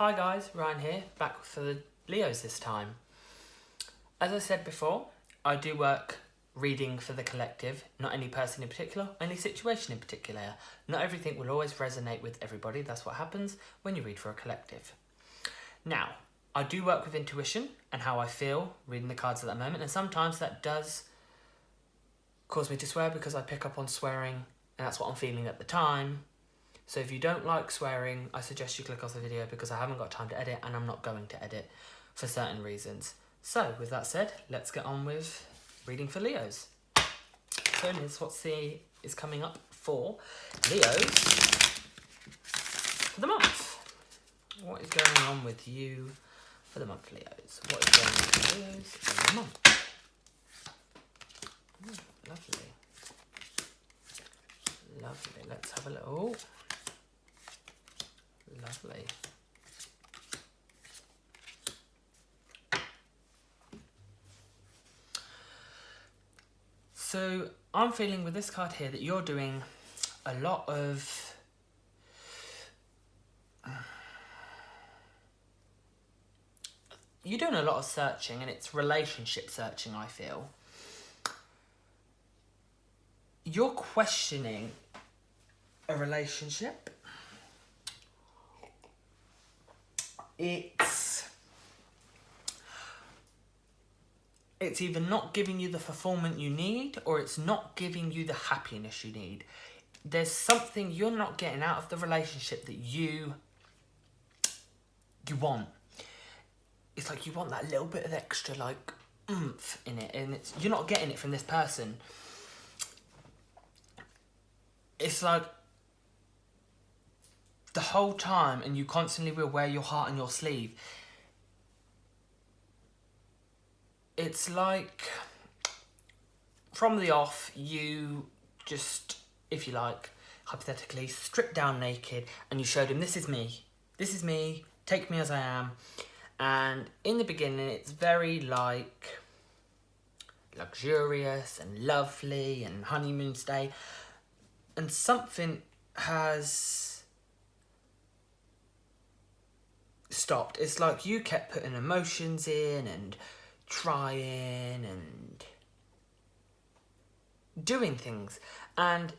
Hi guys, Ryan here, back for the Leos this time. As I said before, I do work reading for the collective, not any person in particular, any situation in particular. Not everything will always resonate with everybody, that's what happens when you read for a collective. Now, I do work with intuition and how I feel reading the cards at that moment, and sometimes that does cause me to swear because I pick up on swearing and that's what I'm feeling at the time. So if you don't like swearing, I suggest you click off the video because I haven't got time to edit and I'm not going to edit for certain reasons. So with that said, let's get on with reading for Leos. So Liz, is coming up for Leos for the month? What is going on with you for the month, Leos? What is going on with Leos for the month? Ooh, lovely. Lovely. Let's have a little... Lovely. So I'm feeling with this card here that you're doing a lot of searching, and it's relationship searching, I feel. You're questioning a relationship. It's either not giving you the fulfillment you need or it's not giving you the happiness you need. There's something you're not getting out of the relationship that you want. It's like you want that little bit of extra like oomph in it, and you're not getting it from this person. It's like the whole time, and you constantly will wear your heart on your sleeve. It's like from the off, you just, if you like, hypothetically, stripped down naked and you showed him, this is me, take me as I am. And in the beginning, it's very like luxurious and lovely and honeymoon stay. And something has stopped. It's like you kept putting emotions in and trying and doing things, and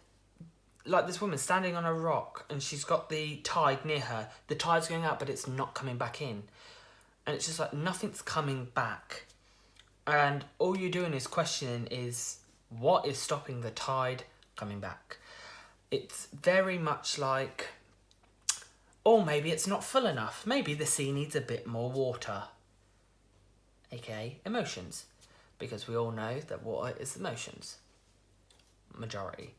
like this woman standing on a rock and she's got the tide near her, the tide's going out but it's not coming back in, and it's just like nothing's coming back, and all you're doing is questioning is what is stopping the tide coming back. It's very much like, or maybe it's not full enough, maybe the sea needs a bit more water, aka emotions, because we all know that water is emotions, majority.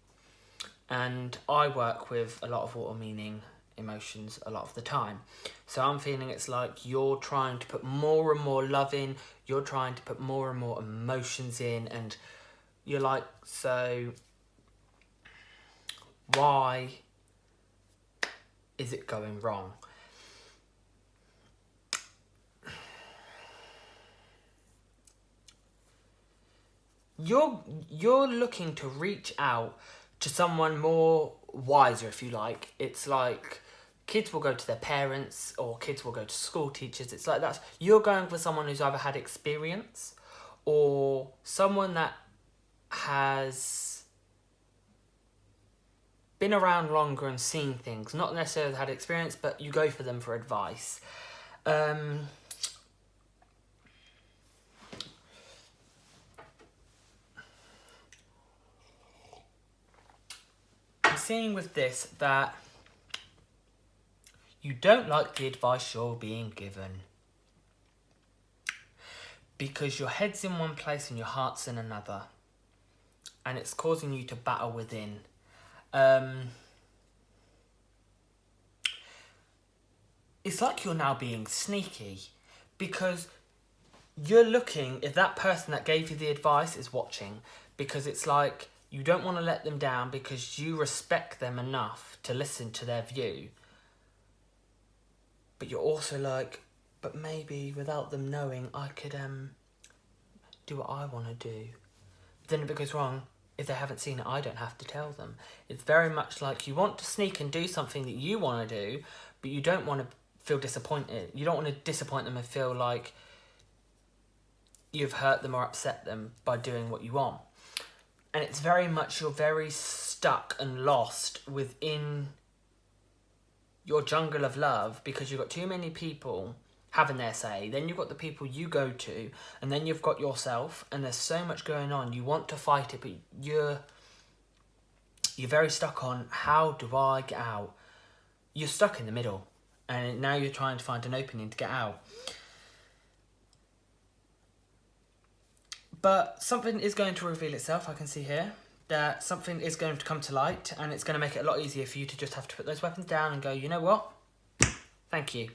And I work with a lot of water meaning emotions a lot of the time. So I'm feeling it's like you're trying to put more and more love in, you're trying to put more and more emotions in, and you're like, so why is it going wrong? You're looking to reach out to someone more wiser, if you like. It's like kids will go to their parents or kids will go to school teachers. It's like that. You're going for someone who's either had experience or someone that has been around longer and seen things. Not necessarily had experience, but you go for them for advice. Seeing with this that you don't like the advice you're being given because your head's in one place and your heart's in another, and it's causing you to battle within. It's like you're now being sneaky because you're looking if that person that gave you the advice is watching, because it's like you don't want to let them down because you respect them enough to listen to their view. But you're also like, but maybe without them knowing, I could do what I want to do. But then if it goes wrong, if they haven't seen it, I don't have to tell them. It's very much like you want to sneak and do something that you want to do, but you don't want to feel disappointed. You don't want to disappoint them and feel like you've hurt them or upset them by doing what you want. And it's very much, you're very stuck and lost within your jungle of love because you've got too many people having their say. Then you've got the people you go to, and then you've got yourself, and there's so much going on. You want to fight it, but you're very stuck on, how do I get out? You're stuck in the middle, and now you're trying to find an opening to get out. But something is going to reveal itself, I can see here. That something is going to come to light, and it's going to make it a lot easier for you to just have to put those weapons down and go, you know what? Thank you.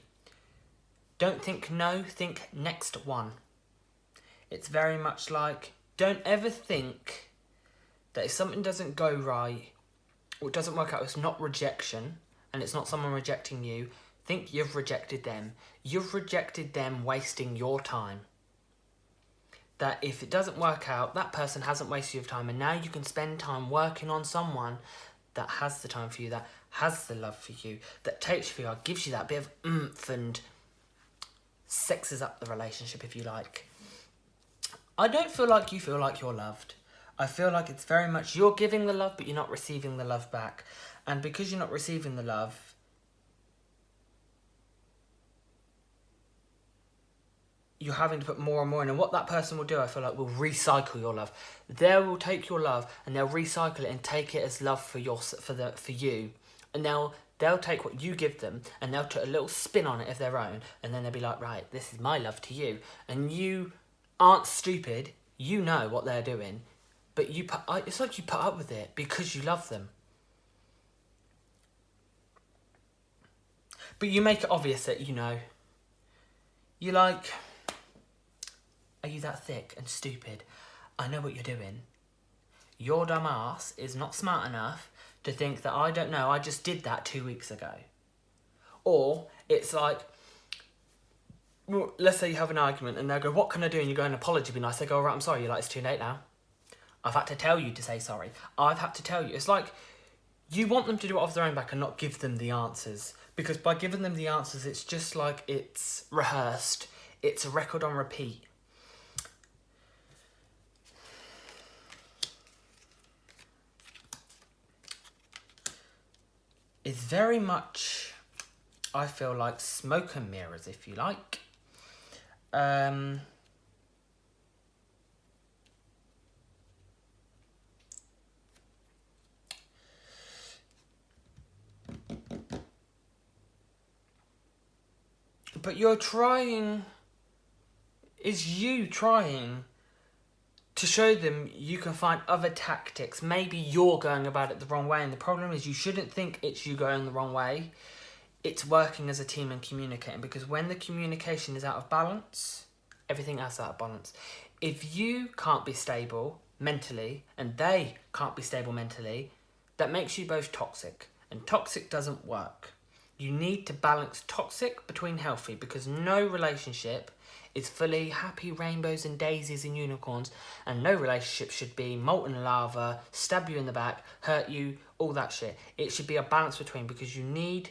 Don't think no, think next one. It's very much like, don't ever think that if something doesn't go right, or it doesn't work out, it's not rejection, and it's not someone rejecting you, think you've rejected them. You've rejected them wasting your time. That if it doesn't work out, that person hasn't wasted your time, and now you can spend time working on someone that has the time for you, that has the love for you, that takes you for you, gives you that bit of oomph and sexes up the relationship, if you like. I don't feel like you feel like you're loved. I feel like it's very much you're giving the love, but you're not receiving the love back. And because you're not receiving the love, you're having to put more and more in. And what that person will do, I feel like, will recycle your love. They will take your love and they'll recycle it and take it as love for you. And they'll take what you give them and they'll put a little spin on it of their own. And then they'll be like, right, this is my love to you. And you aren't stupid. You know what they're doing. But it's like you put up with it because you love them. But you make it obvious that, you know, you're like, are you that thick and stupid? I know what you're doing. Your dumb ass is not smart enough to think that I don't know, I just did that 2 weeks ago. Or it's like, well, let's say you have an argument and they'll go, what can I do? And you go, an apology, be nice. They go, all right, I'm sorry. You're like, it's too late now. I've had to tell you to say sorry. I've had to tell you. It's like you want them to do it off their own back and not give them the answers. Because by giving them the answers, it's just like it's rehearsed. It's a record on repeat. It's very much, I feel like, smoke and mirrors, if you like. But you're trying, is you trying to show them you can find other tactics. Maybe you're going about it the wrong way, and the problem is you shouldn't think it's you going the wrong way. It's working as a team and communicating, because when the communication is out of balance, everything else is out of balance. If you can't be stable mentally and they can't be stable mentally, that makes you both toxic, and toxic doesn't work. You need to balance toxic between healthy, because no relationship is fully happy rainbows and daisies and unicorns, and no relationship should be molten lava, stab you in the back, hurt you, all that shit. It should be a balance between, because you need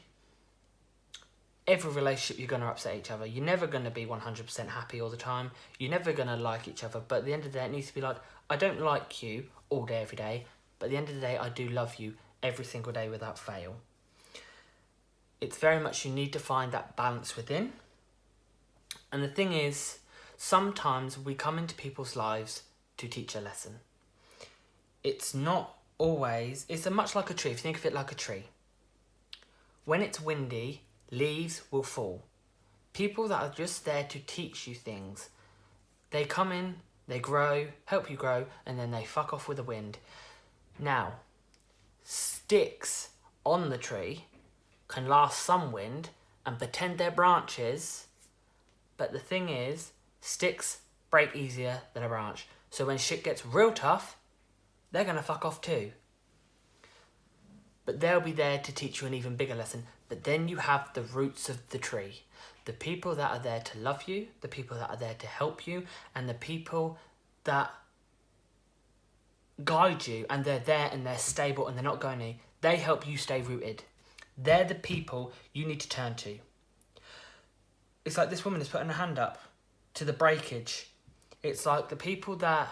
every relationship. You're going to upset each other. You're never going to be 100% happy all the time. You're never going to like each other. But at the end of the day, it needs to be like, I don't like you all day, every day. But at the end of the day, I do love you every single day without fail. It's very much you need to find that balance within. And the thing is, sometimes we come into people's lives to teach a lesson. It's not always, it's much like a tree. If you think of it like a tree. When it's windy, leaves will fall. People that are just there to teach you things, they come in, they grow, help you grow, and then they fuck off with the wind. Now, sticks on the tree can last some wind and pretend they're branches, but the thing is, sticks break easier than a branch. So when shit gets real tough, they're going to fuck off too. But they'll be there to teach you an even bigger lesson. But then you have the roots of the tree. The people that are there to love you, the people that are there to help you, and the people that guide you, and they're there and they're stable and they're not going anywhere. They help you stay rooted. They're the people you need to turn to. It's like this woman is putting her hand up to the breakage. It's like the people that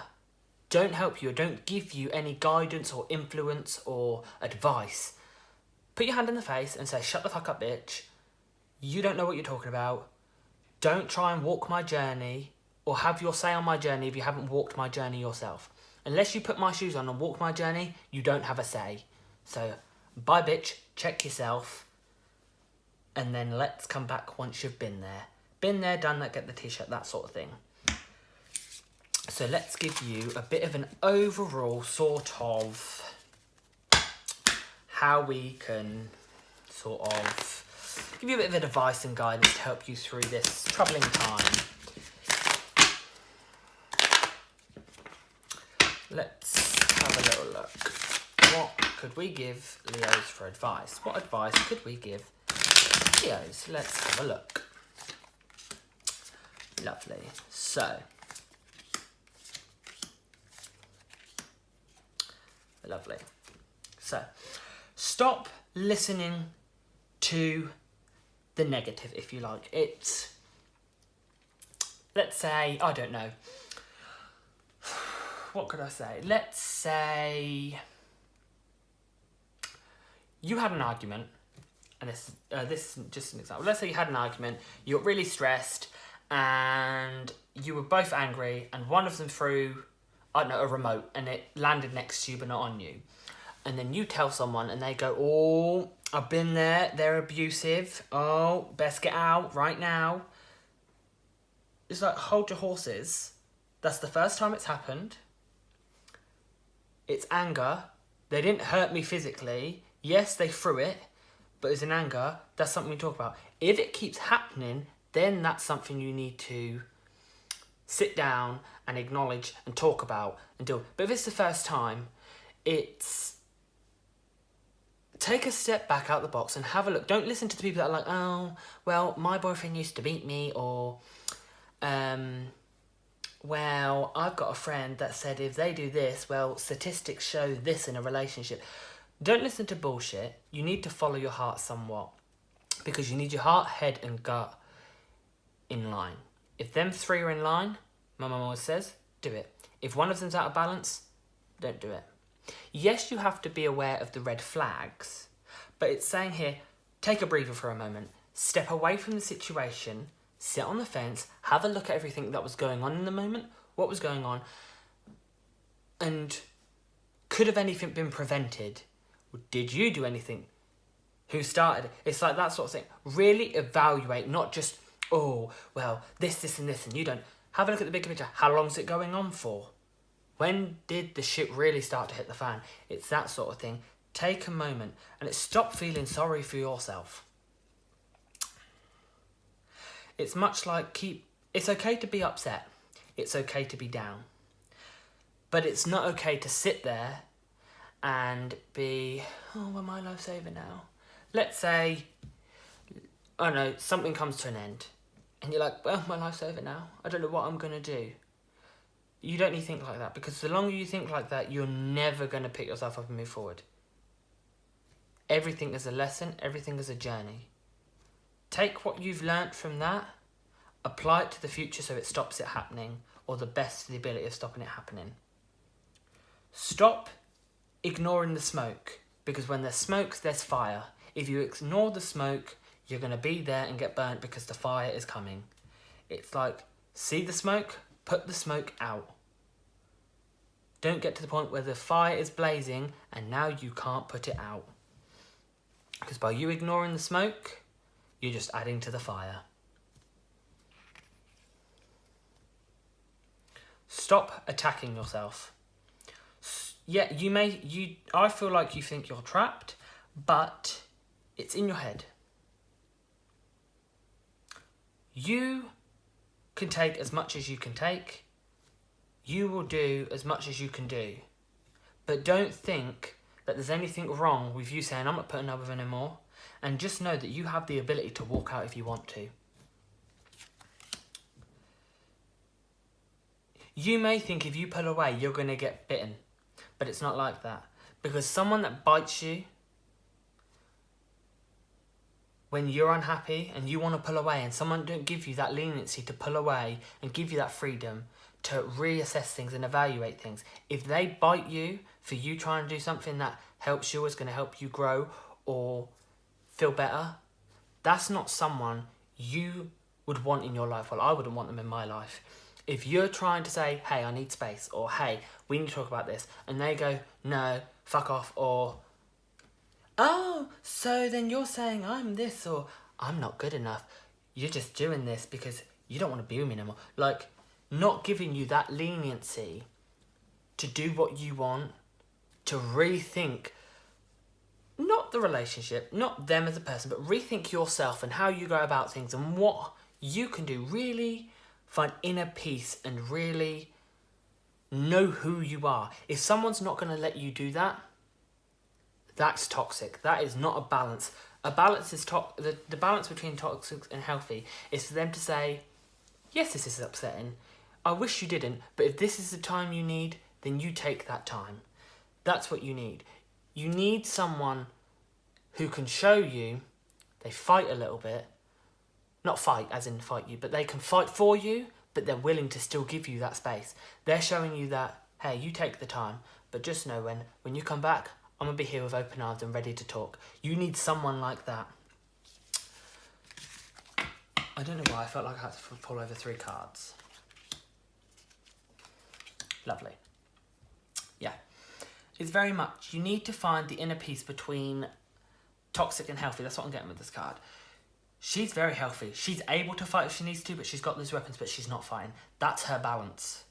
don't help you or don't give you any guidance or influence or advice. Put your hand in the face and say, shut the fuck up, bitch. You don't know what you're talking about. Don't try and walk my journey or have your say on my journey if you haven't walked my journey yourself. Unless you put my shoes on and walk my journey, you don't have a say. So, bye bitch, check yourself. And then let's come back once you've been there. Been there, done that, get the t-shirt, that sort of thing. So let's give you a bit of an overall sort of how we can sort of give you a bit of advice and guidance to help you through this troubling time. Let's have a little look. What could we give Leos for advice? What advice could we give Leos? Let's have a look. Lovely. So, lovely. So, stop listening to the negative, if you like. It's, let's say, I don't know. What could I say? Let's say you had an argument, and this is just an example. Let's say you had an argument, you got really stressed, and you were both angry, and one of them threw, I don't know, a remote, and it landed next to you but not on you. And then you tell someone, and they go, oh, I've been there, they're abusive, oh, best get out right now. It's like, hold your horses. That's the first time it's happened. It's anger. They didn't hurt me physically. Yes, they threw it, but it's in anger. That's something we talk about. If it keeps happening, then that's something you need to sit down and acknowledge and talk about and do. But if it's the first time, it's take a step back out the box and have a look. Don't listen to the people that are like, oh, well, my boyfriend used to beat me, or well, I've got a friend that said if they do this, well, statistics show this in a relationship. Don't listen to bullshit. You need to follow your heart somewhat, because you need your heart, head and gut in line. If them three are in line, my mum always says, do it. If one of them's out of balance, don't do it. Yes, you have to be aware of the red flags, but it's saying here, take a breather for a moment, step away from the situation, sit on the fence, have a look at everything that was going on in the moment, what was going on, and could have anything been prevented? Did you do anything? Who started it? It's like that sort of thing. Really evaluate, not just, oh, well, this and this, and you don't. Have a look at the bigger picture. How long's it going on for? When did the shit really start to hit the fan? It's that sort of thing. Take a moment and stop feeling sorry for yourself. It's much like it's okay to be upset. It's okay to be down. But it's not okay to sit there and be, oh, well, my life's over now. Let's say, I don't know, something comes to an end. And you're like, well, my life's over now. I don't know what I'm going to do. You don't need to think like that, because the longer you think like that, you're never going to pick yourself up and move forward. Everything is a lesson. Everything is a journey. Take what you've learnt from that, apply it to the future so it stops it happening, or the best to the ability of stopping it happening. Stop ignoring the smoke, because when there's smoke, there's fire. If you ignore the smoke, you're going to be there and get burnt because the fire is coming. It's like, see the smoke, put the smoke out. Don't get to the point where the fire is blazing and now you can't put it out. Because by you ignoring the smoke, you're just adding to the fire. Stop attacking yourself. Yeah, I feel like you think you're trapped, but it's in your head. You can take as much as you can take. You will do as much as you can do. But don't think that there's anything wrong with you saying, I'm not putting up with it anymore. And just know that you have the ability to walk out if you want to. You may think if you pull away, you're going to get bitten. But it's not like that. Because someone that bites you when you're unhappy and you want to pull away and someone don't give you that leniency to pull away and give you that freedom to reassess things and evaluate things, if they bite you for you trying to do something that helps you, is going to help you grow or feel better, that's not someone you would want in your life. Well, I wouldn't want them in my life. If you're trying to say, hey, I need space, or hey, we need to talk about this, and they go, no, fuck off, or oh, so then you're saying I'm this, or I'm not good enough. You're just doing this because you don't want to be with me anymore. Like, not giving you that leniency to do what you want, to rethink, not the relationship, not them as a person, but rethink yourself and how you go about things and what you can do. Really find inner peace and really know who you are. If someone's not going to let you do that, that's toxic. That is not a balance. A balance is the balance between toxic and healthy is for them to say, yes, this is upsetting. I wish you didn't, but if this is the time you need, then you take that time. That's what you need. You need someone who can show you, they fight a little bit, not fight as in fight you, but they can fight for you, but they're willing to still give you that space. They're showing you that, hey, you take the time, but just know when you come back, I'm going to be here with open arms and ready to talk. You need someone like that. I don't know why, I felt like I had to pull over 3 cards. Lovely. Yeah. It's very much, you need to find the inner peace between toxic and healthy. That's what I'm getting with this card. She's very healthy. She's able to fight if she needs to, but she's got those weapons, but she's not fighting. That's her balance.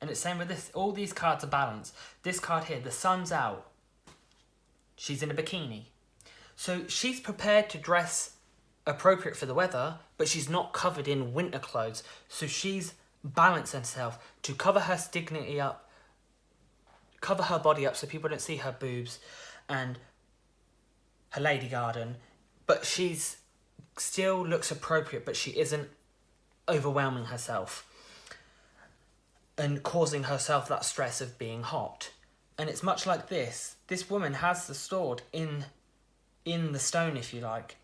And it's same with this. All these cards are balanced. This card here, the sun's out. She's in a bikini. So she's prepared to dress appropriate for the weather, but she's not covered in winter clothes. So she's balanced herself to cover her dignity up, cover her body up so people don't see her boobs and her lady garden. But she's still looks appropriate, but she isn't overwhelming herself and causing herself that stress of being hot. And it's much like this. This woman has the sword in the stone, if you like.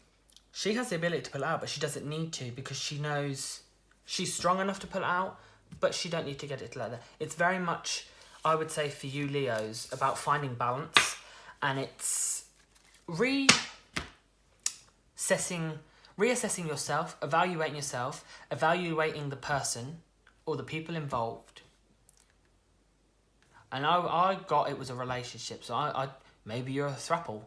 She has the ability to pull it out, but she doesn't need to because she knows she's strong enough to pull it out, but she don't need to get it like that. It's very much, I would say, for you Leos, about finding balance, and it's reassessing yourself, evaluating the person or the people involved. And I got it was a relationship, so I maybe you're a throuple.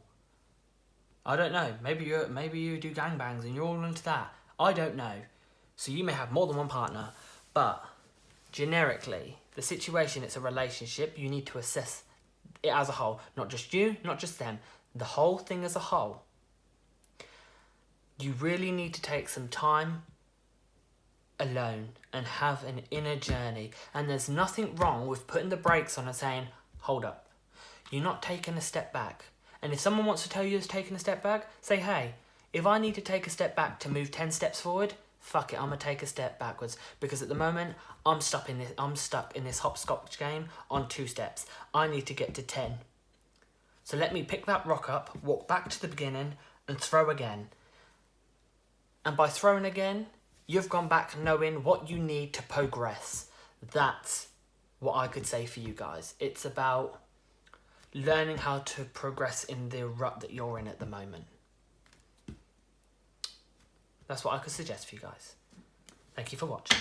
I don't know. Maybe you do gangbangs and you're all into that. I don't know. So you may have more than one partner, but generically, the situation, it's a relationship. You need to assess it as a whole, not just you, not just them, the whole thing as a whole. You really need to take some time alone and have an inner journey. And there's nothing wrong with putting the brakes on and saying, hold up, you're not taking a step back. And if someone wants to tell you it's taking a step back, say, hey, if I need to take a step back to move 10 steps forward, fuck it, I'm going to take a step backwards. Because at the moment, I'm stuck in this hopscotch game on 2 steps. I need to get to 10. So let me pick that rock up, walk back to the beginning, and throw again. And by throwing again, you've gone back knowing what you need to progress. That's what I could say for you guys. It's about learning how to progress in the rut that you're in at the moment. That's what I could suggest for you guys. Thank you for watching.